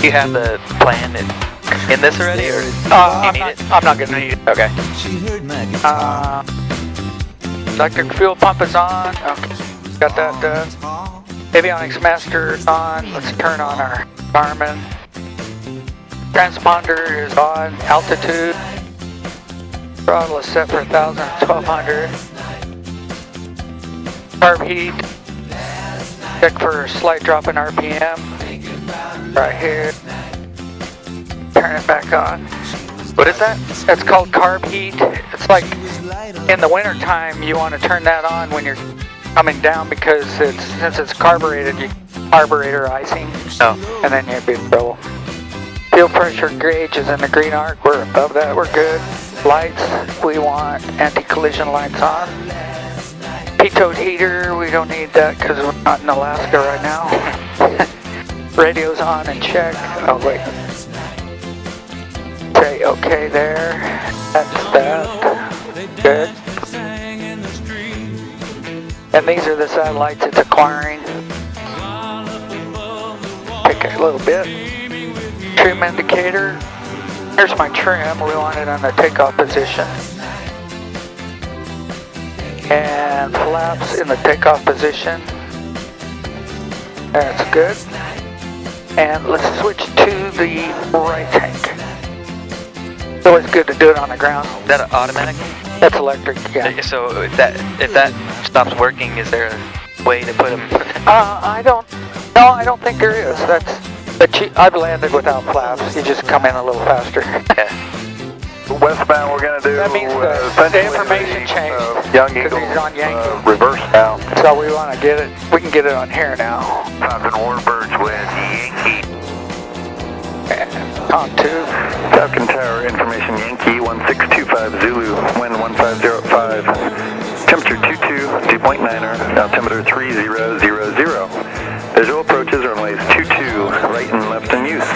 Do you have the plan in this already, or I'm not gonna need it. Okay. Electric fuel pump is on. Okay, got that done. Avionics master is on. Let's turn on our Garmin. Transponder is on. Altitude. Throttle is set for 1,000 and 1,200. Carb heat. Check for a slight drop in RPM. Right here. Turn it back on. What is that? It's called carb heat. It's like in the winter time you want to turn that on when you're coming down because since it's carbureted, carburetor icing. Oh. And then you'd be in trouble. Fuel pressure gauge is in the green arc. We're above that. We're good. Lights, we want anti-collision lights on. Pitot heater, we don't need that because we're not in Alaska right now. Radio's on and check. Oh wait. Say okay there. That's that. Good. And these are the satellites it's acquiring. Take a little bit. Trim indicator. Here's my trim. We want it on the takeoff position. And flaps in the takeoff position. That's good. And let's switch to the right tank. It's always good to do it on the ground. Is that automatic? That's electric, yeah. So if that stops working, is there a way to put them? I don't think there is. I've landed without flaps. You just come in a little faster. Yeah. Westbound, we're going to do. That means the information changed. Young because Eagle. he's on Yankee. Reverse now. So we want to get it. We can get it on here now. Falcon Warbirds with Yankee. On two. Falcon Tower information Yankee 1625 Zulu. Wind 1505. Temperature 22, 2.9er. Altimeter 3000. Visual approaches runways 22, right and left in use.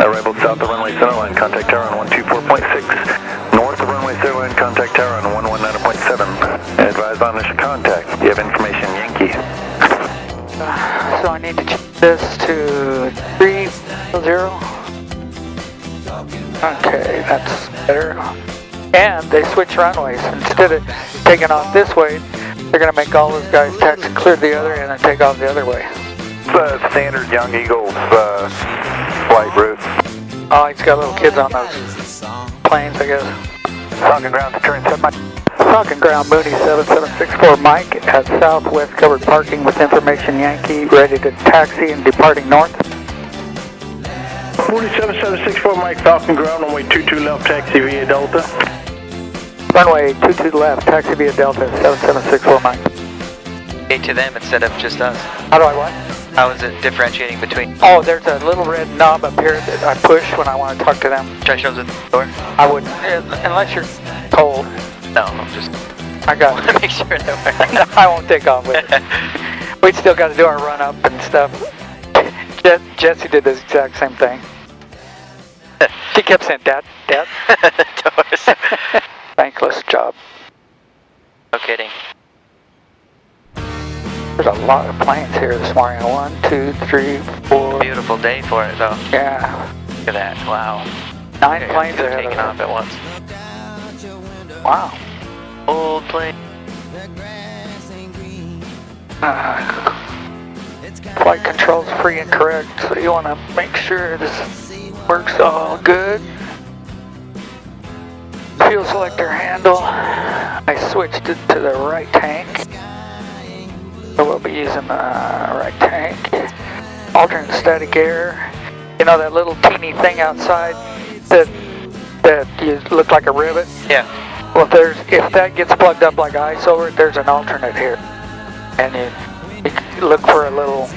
Arrival south of runway centerline, contact tower on 124.6. North of runway centerline, contact tower on 119.7. Advise on initial contact. You have information Yankee. So I need to change this to 30. Okay, that's better. And they switch runways. Instead of taking off this way, they're going to make all those guys taxi clear the other end and take off the other way. Standard Young Eagles flight route. Oh, he's got little kids on those planes, I guess. Falcon ground securing 7 Mike. Falcon ground Mooney 7764 Mike at southwest covered parking with information Yankee, ready to taxi and departing north. Mooney 7764 Mike, Falcon ground, runway 22 left, taxi via Delta. Runway 22 left, taxi via Delta 7764 Mike. Okay, to them instead of just us. How do I what? How is it differentiating between? Oh, there's a little red knob up here that I push when I want to talk to them. Should I show them the door? I wouldn't, unless you're cold. No, I'm just. I got want to make sure that I won't take off with it. We still got to do our run up and stuff. Jesse did the exact same thing. She kept saying, Dad. Doors. Thankless job. No kidding. There's a lot of planes here this morning. 1, 2, 3, 4. Beautiful day for it, though. Yeah. Look at that. Wow. 9 planes are taking off at once. Wow. Old plane. Flight control's free and correct, so you want to make sure this works all good. Fuel selector handle. I switched it to the right tank. So we'll be using the right tank. Alternate static air. You know that little teeny thing outside that you look like a rivet? Yeah. Well, if that gets plugged up like ice over it, there's an alternate here. And you look for a little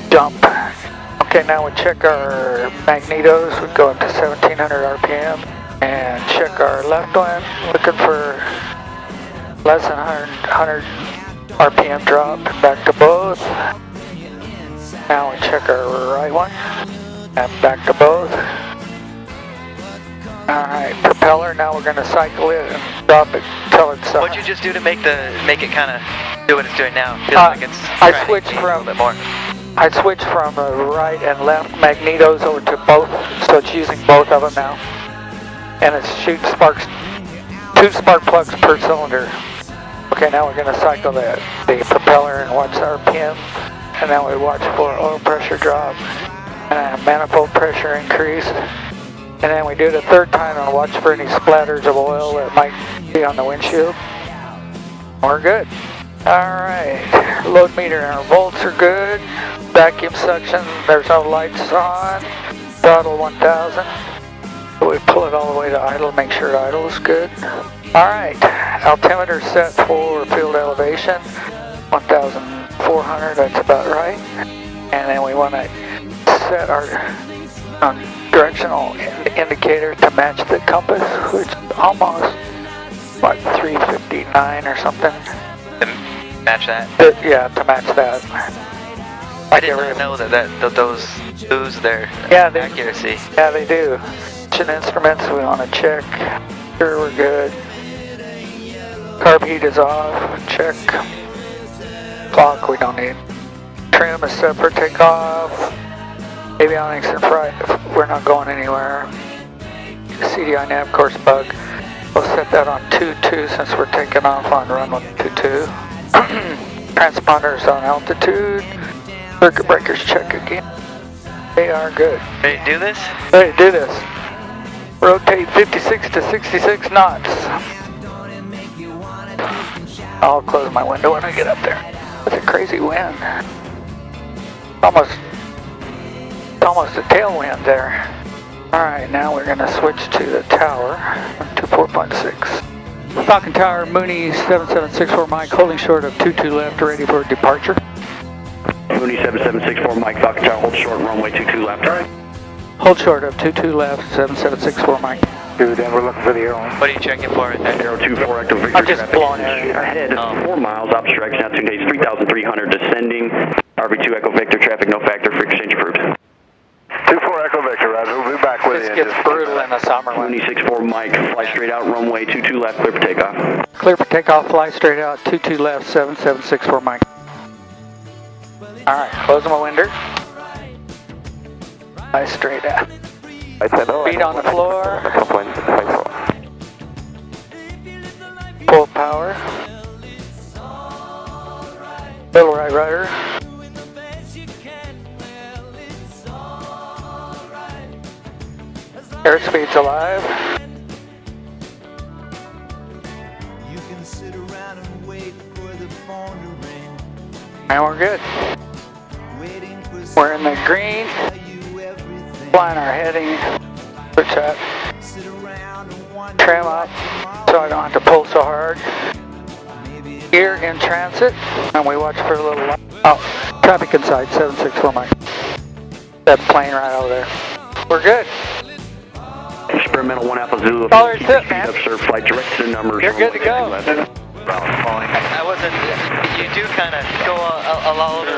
jump. Okay, now we check our magnetos. We go up to 1700 RPM. And check our left one. Looking for less than 100 RPM drop. Back to both. Now we check our right one. And back to both. Alright, propeller, now we're going to cycle it and drop it till it's... What'd you just do to make it kind of do what it's doing now? Feels like it's I switched a little bit more. I switched from right and left magnetos over to both, so it's using both of them now. And it shoots sparks, 2 spark plugs per cylinder. Okay, now we're going to cycle the propeller and watch our RPM, and then we watch for oil pressure drop and manifold pressure increase. And then we do it a 3rd time and watch for any splatters of oil that might be on the windshield. We're good. Alright, load meter and our volts are good. Vacuum suction, there's no lights on. Throttle 1000. We pull it all the way to idle, make sure idle is good. Alright, altimeter set for field elevation, 1,400, that's about right. And then we want to set our directional indicator to match the compass, which is almost like 359 or something. To match that? Yeah, to match that. I did not know that those lose their accuracy. Yeah, they do. Instruments we want to check. Sure, we're good. Carb heat is off. Check. Clock we don't need. Trim is set for takeoff. Avionics and flight, we're not going anywhere. CDI nav course bug. We'll set that on 2-2 since we're taking off on runway 22. Transponders on altitude. Circuit breakers check again. They are good. Ready to do this? Ready to do this. Rotate 56 to 66 knots. I'll close my window when I get up there. It's a crazy wind. Almost a tailwind there. Alright, now we're going to switch to the tower to 4.6. Falcon Tower, Mooney 7764 Mike, holding short of 22 left, ready for departure. Mooney 7764 Mike, Falcon Tower, hold short, runway 22 left. Hold short of 22 left, 7764 Mike. Dude, then we're looking for the airline. What are you checking for? 024 active Victor. I'm just blowing it ahead. 4 miles, op direction, altitude days 3,300, descending. RV2 Echo Victor, traffic no factor, for exchange approved. 24 Echo Victor, Roger. We'll be back with This you. gets brutal in the summer. Mooney 64 Mike, fly straight out, runway 22 left, clear for takeoff. Clear for takeoff, fly straight out, 22 left, 7764 Mike. Alright, closing my window. Fly straight out. Feet on the floor. Full power. Little right rudder. Airspeed's alive. And we're good. We're in the green. Flying our heading. Switch that. Trim up so I don't have to pull so hard. Gear in transit. And we watch for a little light. Oh, traffic inside, 764 Mike. That plane right over there. We're good. Experimental 1 Alpha Zulu. Oh, there's it, man. Observe flight direct to the numbers. You're good to go. I wasn't. You do kind of go all over the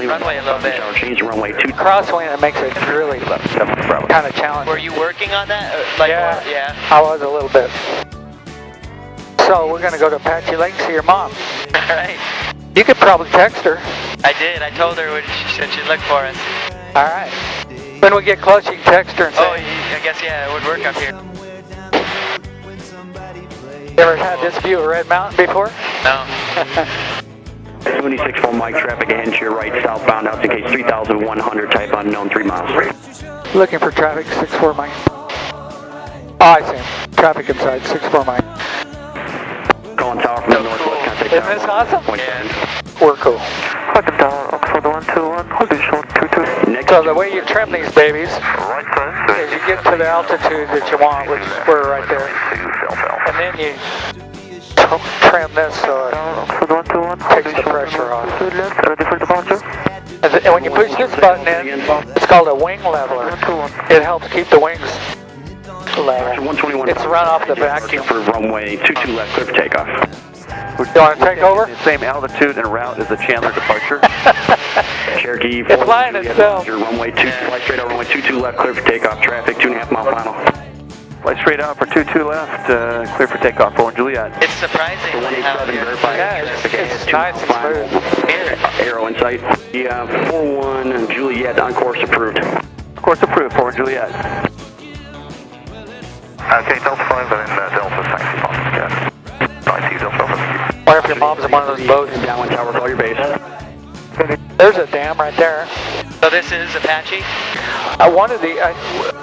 runway a little bit. Change runway 2. Crosswind, it makes it really kind of challenging. Were you working on that? Yeah, I was a little bit. So we're going to go to Apache Lake and see your mom. Alright. You could probably text her. I did. I told her when she said she'd look for us. Alright. When we get close, you can text her and say, I guess, yeah, it would work up here. You ever had this view of Red Mountain before? No. Mooney 64 Mike, traffic ahead to your right, southbound, altitude gauge 3,100, type unknown, 3 miles. Looking for traffic, 64 Mike. Oh, I see him. Traffic inside, 64 Mike. Calling tower from the northwest, contact Isn't this awesome? Yeah. We're cool. Falcon Tower, Oxford 121, holding short 22. So the way you trim these babies is you get to the altitude that you want, which we're right there. And then you trim this so it takes the pressure off. And when you push this button in, it's called a wing leveler. It helps keep the wings level. 121. It's run off the vacuum. For runway 22 left, clear for takeoff. You want to take over? Same altitude and route as the Chandler departure. Cherokee. It's flying itself. Your runway 2, fly straight out, runway 22 left, clear for takeoff. Traffic, 2.5 mile final. Light straight out for 22 left, clear for takeoff, 4 Juliet. It's surprising how Yeah, it's nice and smooth. Arrow in sight. Yeah, 4-1 Juliet on course approved. Course approved, 4 Juliet. Okay, Delta 5 and Delta taxi off. Yeah. I see Delta 5. Wonder if your mom's in one of those boats. Downwind tower, call your base. There's a dam right there. So this is Apache? One of the,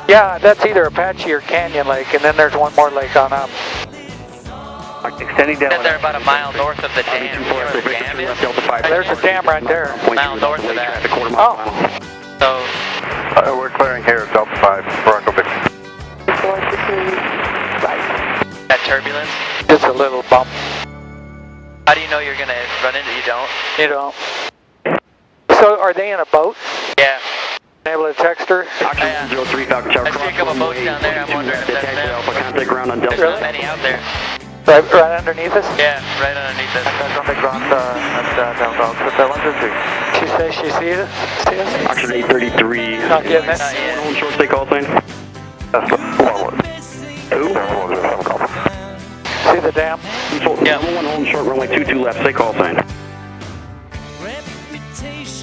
yeah, that's either Apache or Canyon Lake, and then there's one more lake on up. Extending down. They're about a mile north of the dam. You know where the dam is? There's a dam right there. Mile north of that. Oh. So, We're clearing here at Delta 5, Bronco Victor. that turbulence? Just a little bump. How do you know you're going to run into it? You don't? You know. So are they in a boat? Yeah. Able to text her? Yeah. 03 Falcon Tower. I see a couple boats down there. I'm wondering if that's them. Alpha contact ground on Delta. There's not many out there. Right underneath us? Yeah, right underneath us. That's on the ground at downtown. So that 123. She says she sees us? See us? Oxford 833. Not getting it? Not yet. Hold short stay call sign. That's the forward. Who? See the dam? Yeah. Number 1 holding short runway 22 left, stay call sign.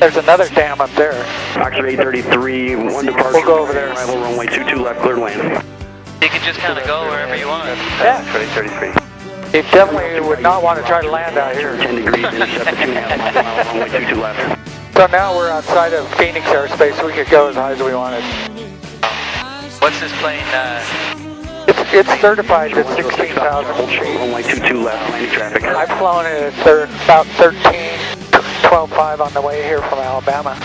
There's another dam up there. Oxford 833, 1 departure. We'll go over there. Arrival runway 22 left, clear land. You can just kind of go wherever you want. Yeah. 2033. You definitely would not want to try to land out here. 10 degrees, intercept at 2.5 mile, runway 22 left. So now we're outside of Phoenix airspace. We could go as high as we wanted. What's this plane? It's certified to 16,000 Hold short feet. runway 22 left, landing traffic. I've flown it at about 12.5 on the way here from Alabama.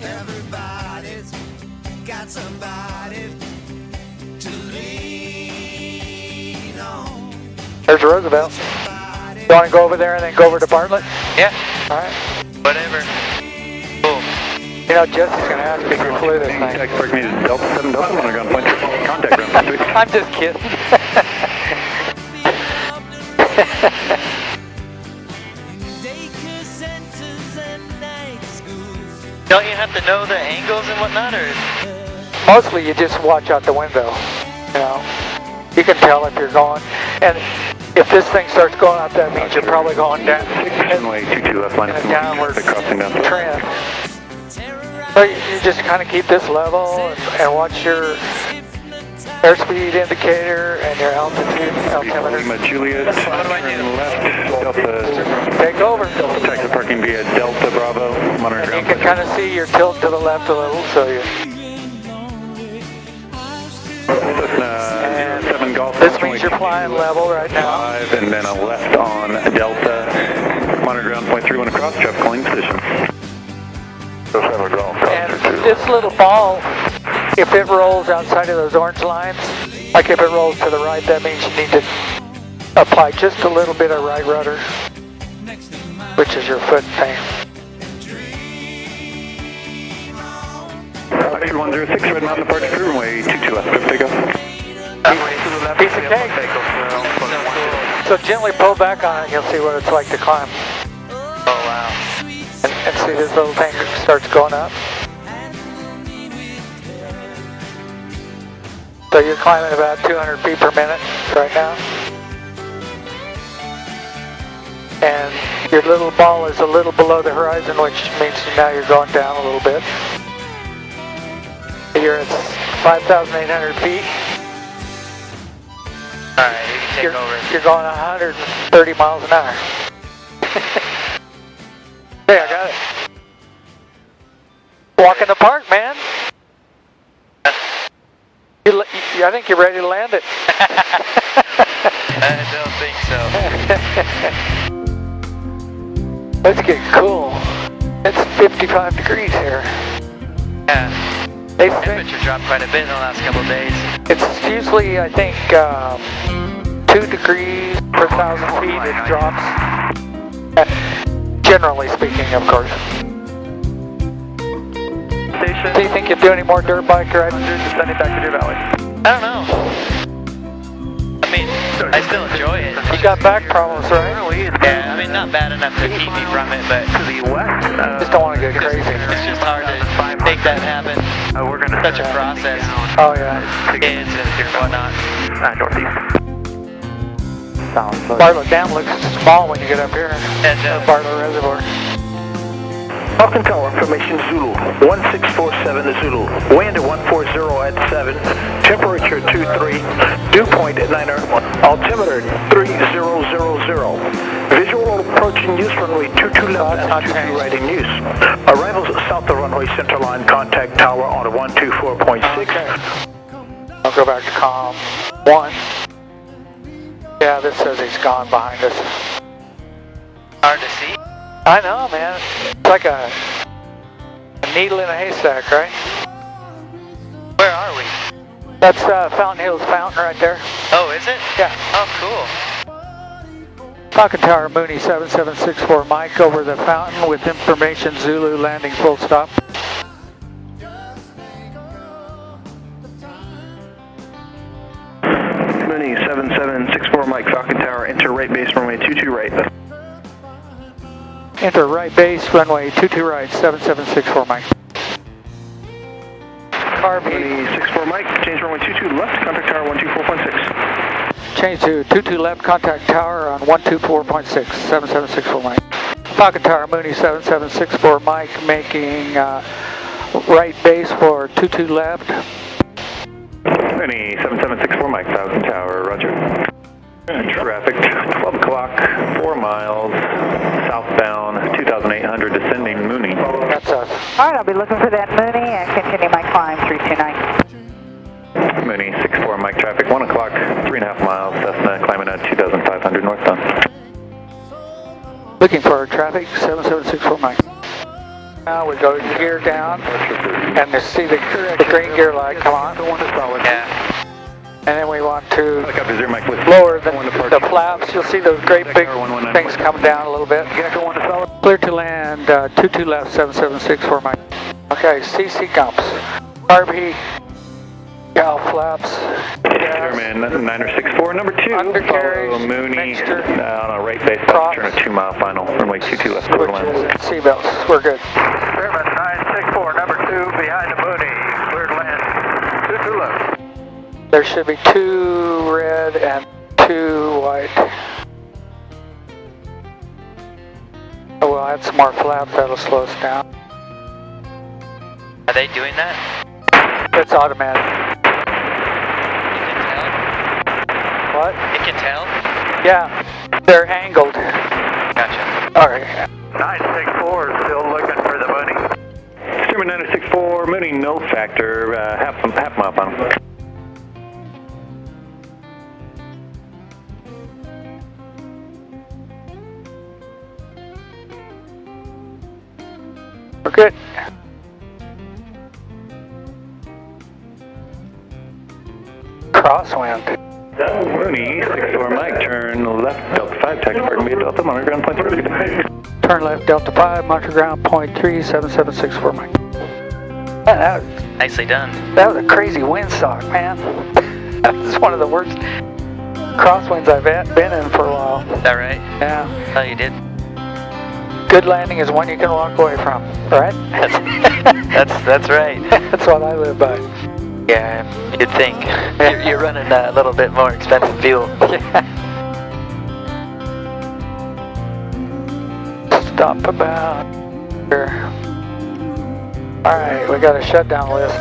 Everybody's got somebody to lean on. There's Roosevelt. You want to go over there and then go over to Bartlett? Yeah, All right. whatever. Cool. You know, Jesse's going to ask me if you flew this thing. Expect me to Delta 7 Delta underground point contact ground. I'm just kidding. Daycare centers and night schools. Don't you have to know the angles and whatnot, or? Mostly you just watch out the window, you know. You can tell if you're going, and if this thing starts going up, that means you're probably going down Runway 22 left line. in a downward Crossing down. trend. So you just kind of keep this level and watch your airspeed indicator and your altitude altimeter. Lima Juliet, turn left, Delta, Take over. Delta taxi parking via Delta Bravo, monitor And you ground. can kind of see your tilt to the left a little, so you. 07 Golf. This means you're flying level right now. 5 and then a left on Delta, monitor ground point 31 across, traffic calling position. And this little ball, if it rolls outside of those orange lines, like if it rolls to the right, that means you need to apply just a little bit of right rudder, which is your foot thing. Oxford 106, Red Mountain departure crew, runway 22 left, good takeoff. Piece of cake. So gently pull back on it and you'll see what it's like to climb. Oh wow. And see this little thing starts going up. So you're climbing about 200 feet per minute right now. And your little ball is a little below the horizon, which means now you're going down a little bit. You're at 5,800 feet. Alright, you can take over. You're going 130 miles an hour. Hey, I got it. Walk in the park, man. I think you're ready to land it. I don't think so. Let's get cool. It's 55 degrees here. Yeah. They think Temperature dropped quite a bit in the last couple of days. it's usually, I think, 2 degrees per 1,000 feet it drops. Generally speaking, of course. Station. Do you think you'll do any more dirt bike rides? Descending back to Deer Valley. I don't know. I mean, I still enjoy it. You got back problems, right? Yeah, I mean, not bad enough to keep me from it, but To the west. Just don't want to get crazy. it's just hard to make that happen. We're gonna Such a process. Oh, yeah. Kids and whatnot. northeast. Sounds good. Bartlett Dam looks small when you get up here. And Bartlett Reservoir. Falcon Tower, information Zulu, 1647 Zulu, wind at 140 at 7, temperature 23, dew point at 9er, altimeter 3000, visual approach in use, runway 22 left and 22 right in use. Arrivals south of runway center line, contact tower on a 124.6. I'll go back to comm 1. Yeah, this says he's gone behind us. hard to see. I know, man. It's like a needle in a haystack, right? Where are we? That's Fountain Hills Fountain right there. Oh, is it? Yeah. Oh, cool. Falcon Tower, Mooney 7764 Mike over the fountain with information Zulu landing full stop. Mooney 7764 Mike, Falcon Tower, enter right base, runway 22 right. Enter right base, runway 22 right, 7764 Mike. Mooney 64 Mike, change runway 22 left, contact tower 124.6. Change to 22 left, contact tower on 124.6, 7764 Mike. Falcon Tower, Mooney 7764 Mike, making right base for 22 left. Mooney 7764 Mike, Falcon Tower, roger. Traffic, 12 o'clock, 4 miles, southbound, 2,800, descending Mooney. That's us. All right, I'll be looking for that Mooney and continue my climb 329. Mooney 64 Mike, traffic, 1 o'clock, 3.5 miles, Cessna, climbing at 2,500 northbound. Looking for traffic, 7764 Mike. Now we go gear down and to see the green gear light come on. Yeah. And then we want to Helicopter 0 Mike, with lower the flaps. You'll see those great big things come down a little bit. Clear to land, 22 left, 7764 Mike. Okay, CC comps. RB, gal flaps. Airman 964, number 2, Undercarriage, follow Mooney mixture, on a right base, cross, turn a 2 mile final, runway 22 left, clear to land. Seatbelts, we're good. Airman 964, number 2, behind the Mooney, cleared land, 22 left. There should be 2 red and 2 white. Oh, we'll add some more flaps, that'll slow us down. Are they doing that? It's automatic. You What? can tell? Yeah, they're angled. Gotcha. Alright. 964 is still looking for the Mooney. Steerman 964, Mooney no factor, half mile final. We're good. Crosswind. Mooney 64 Mike, turn left, Delta 5, taxi parking via Delta, monitor ground point 3. Turn left, Delta 5, monitor ground, point 3, 7764 Mike. Man, Nicely done. that was a crazy windsock, man. That was one of the worst crosswinds I've been in for a while. Is that right? Yeah. Oh, you did? Good landing is one you can walk away from, right? That's right. That's what I live by. Yeah, you'd think. You're running a little bit more expensive fuel. Stop about here. Alright, we got a shutdown list.